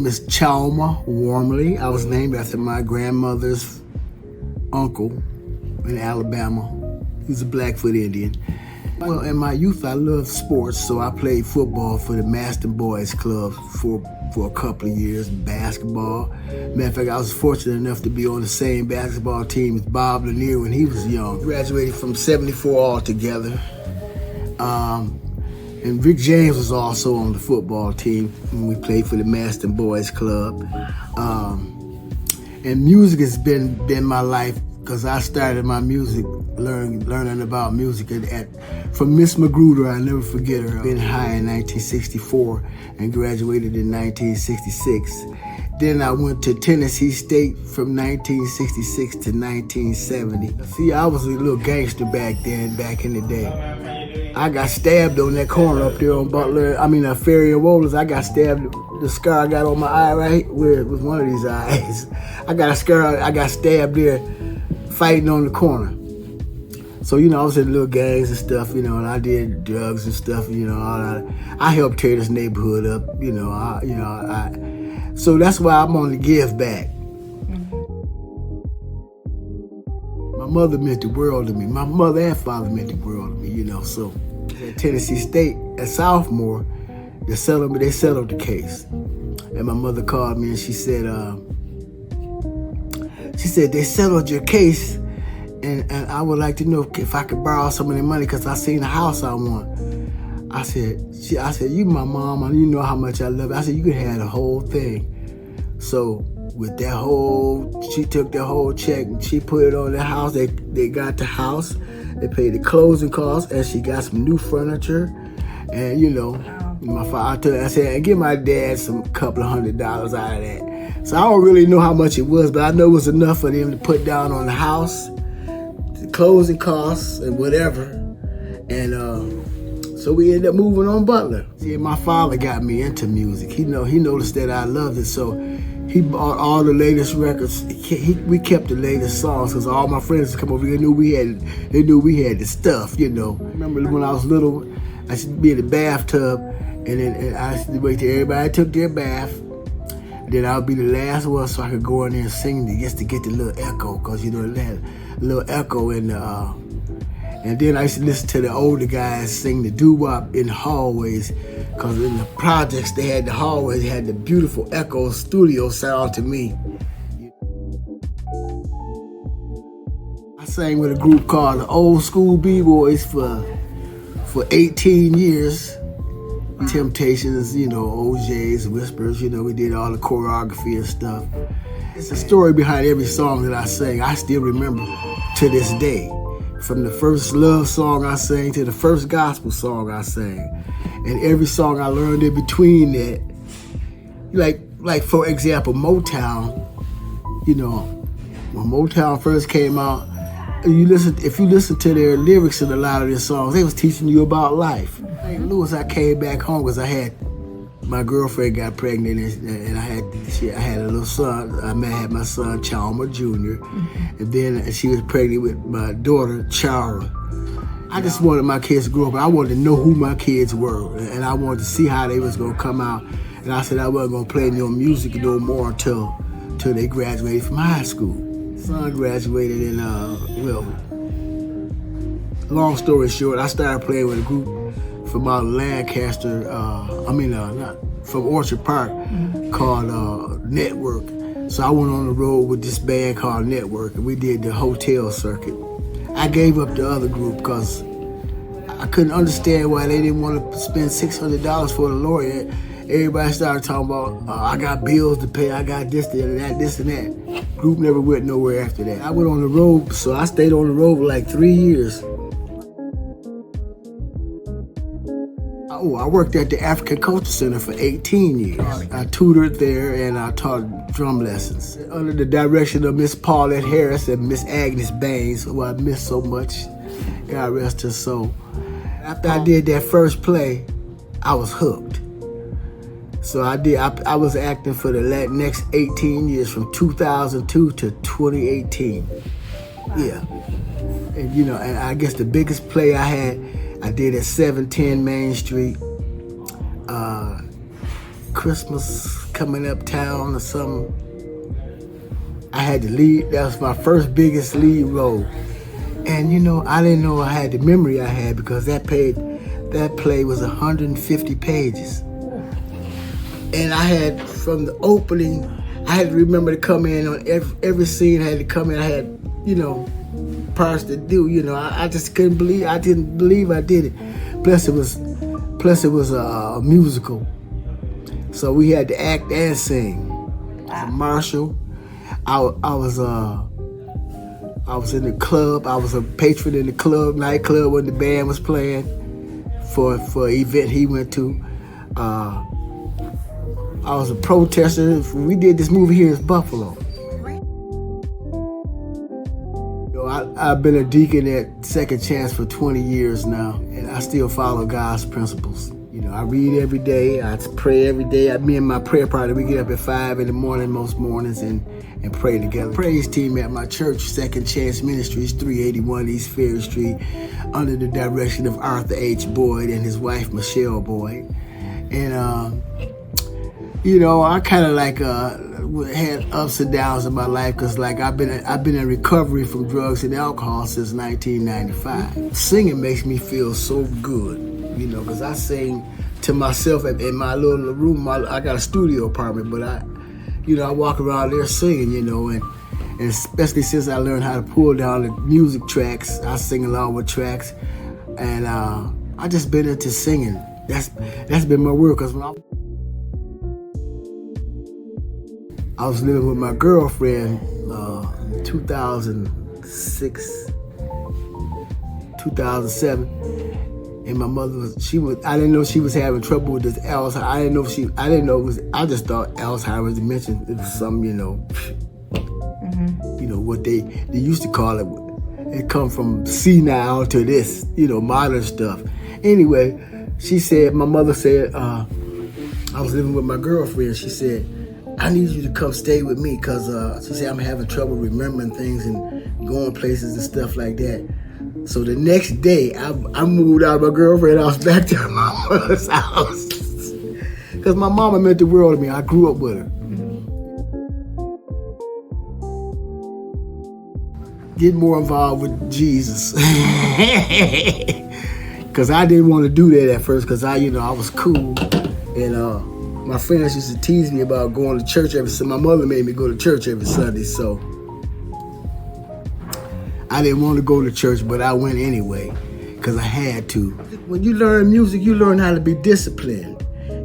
is Chalma Warmley. I was named after my grandmother's uncle in Alabama. He's a Blackfoot Indian. Well, in my youth, I loved sports, so I played football for the Maston Boys Club for a couple of years, basketball. Matter of fact, I was fortunate enough to be on the same basketball team as Bob Lanier when he was young. Graduated from 74 altogether. And Rick James was also on the football team when we played for the Maston Boys Club. And music has been my life because I started my music, learning about music from Miss Magruder. I never forget her. Been high in 1964 and graduated in 1966. Then I went to Tennessee State from 1966 to 1970. See, I was a little gangster back then, back in the day. I got stabbed on that corner up there on Ferry and Wohlers. I got stabbed. The scar I got on my eye right where it was one of these eyes. I got a scar. I got stabbed there fighting on the corner. So, I was in little gangs and stuff, and I did drugs and stuff, I helped tear this neighborhood up, so that's why I'm on the give back. My mother meant the world to me. My mother and father meant the world to me, so at Tennessee State, at Sophomore, they settled the case. And my mother called me and she said, they settled your case, and I would like to know if I could borrow some of the money because I seen a house I want. I said, you my mom, and you know how much I love you. I said, you could have the whole thing. So with she took the whole check and she put it on the house. They got the house, they paid the closing costs, and she got some new furniture. And my father, I said, give my dad some couple of $100 out of that. So I don't really know how much it was, but I know it was enough for them to put down on the house, the closing costs and whatever. And so we ended up moving on Butler. See, my father got me into music. He noticed that I loved it, so he bought all the latest records. We kept the latest songs because all my friends would come over. They knew we had the stuff, I remember when I was little, I used to be in the bathtub, and I used to wait till everybody took their bath. Then I would be the last one so I could go in there and sing just to get the little echo, because it had a little echo in the. And then I used to listen to the older guys sing the doo-wop in the hallways, because in the projects they had the hallways, they had the beautiful echo studio sound to me. I sang with a group called the Old School B-Boys for 18 years. Temptations, OJs, Whispers, we did all the choreography and stuff. It's a story behind every song that I sang. I still remember to this day. From the first love song I sang to the first gospel song I sang. And every song I learned in between that. Like for example, Motown, when Motown first came out, if you listen to their lyrics in a lot of their songs, they was teaching you about life. St. Louis, I came back home because my girlfriend got pregnant, and I had a little son. I had my son Chalma Jr., and then she was pregnant with my daughter Chara. I just wanted my kids to grow up. I wanted to know who my kids were, and I wanted to see how they was gonna come out. And I said I wasn't gonna play no music no more until they graduated from high school. Son graduated in long story short, I started playing with a group from out of Lancaster, from Orchard Park, called Network. So I went on the road with this band called Network, and we did the hotel circuit. I gave up the other group because I couldn't understand why they didn't want to spend $600 for the lawyer. Everybody started talking about, I got bills to pay, I got this and that. Group never went nowhere after that. I went on the road, so I stayed on the road for like 3 years. I worked at the African Culture Center for 18 years. I tutored there and I taught drum lessons under the direction of Miss Paulette Harris and Miss Agnes Baines, who I miss so much. God rest her soul. After I did that first play, I was hooked. So I was acting for the next 18 years, from 2002 to 2018. Yeah. And and I guess the biggest play I did at 710 Main Street, Christmas coming uptown or something. I had the lead. That was my first biggest lead role. And you know, I didn't know I had the memory I had because that play was 150 pages. And I had, from the opening, I had to remember to come in on every scene. I had to come in. I had, you know, parts to do. You know, I just couldn't believe. I didn't believe I did it. Plus it was a musical, so we had to act and sing. Marshall, I was in the club. I was a patron in the nightclub when the band was playing for an event he went to. I was a protester. We did this movie here in Buffalo. You know, I've been a deacon at Second Chance for 20 years now, and I still follow God's principles. You know, I read every day. I pray every day. Me and my prayer partner, we get up at 5 in the morning most mornings and pray together. Praise team at my church, Second Chance Ministries, 381 East Ferry Street, under the direction of Arthur H. Boyd and his wife, Michelle Boyd. And, you know, I kind of like had ups and downs in my life because, like, I've been in recovery from drugs and alcohol since 1995. Singing makes me feel so good, you know, because I sing to myself in my little room. I got a studio apartment, but I walk around there singing, you know, and especially since I learned how to pull down the music tracks, I sing along with tracks, and I just been into singing. That's been my work. Cause when I was living with my girlfriend in 2006, 2007, and my mother I didn't know she was having trouble with this Alzheimer's. I just thought Alzheimer's dementia. It was some, you know, you know what they used to call it. It come from senile to this, you know, modern stuff. Anyway, my mother said, I was living with my girlfriend. She said, I need you to come stay with me because she said I'm having trouble remembering things and going places and stuff like that. So the next day, I moved out of my girlfriend. I was back to my mother's house because my mama meant the world to me. I grew up with her. Get more involved with Jesus because I didn't want to do that at first because I was cool and my friends used to tease me about going to church every Sunday. My mother made me go to church every Sunday, so I didn't want to go to church, but I went anyway because I had to. When you learn music, you learn how to be disciplined.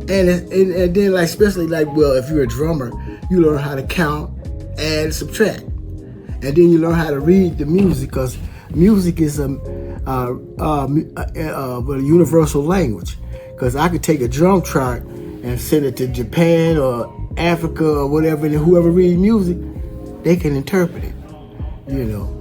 And then, like, especially like, well, if you're a drummer, you learn how to count, add, subtract. And then you learn how to read the music because music is a universal language. Because I could take a drum chart and send it to Japan or Africa or whatever, and whoever reads music, they can interpret it, you know.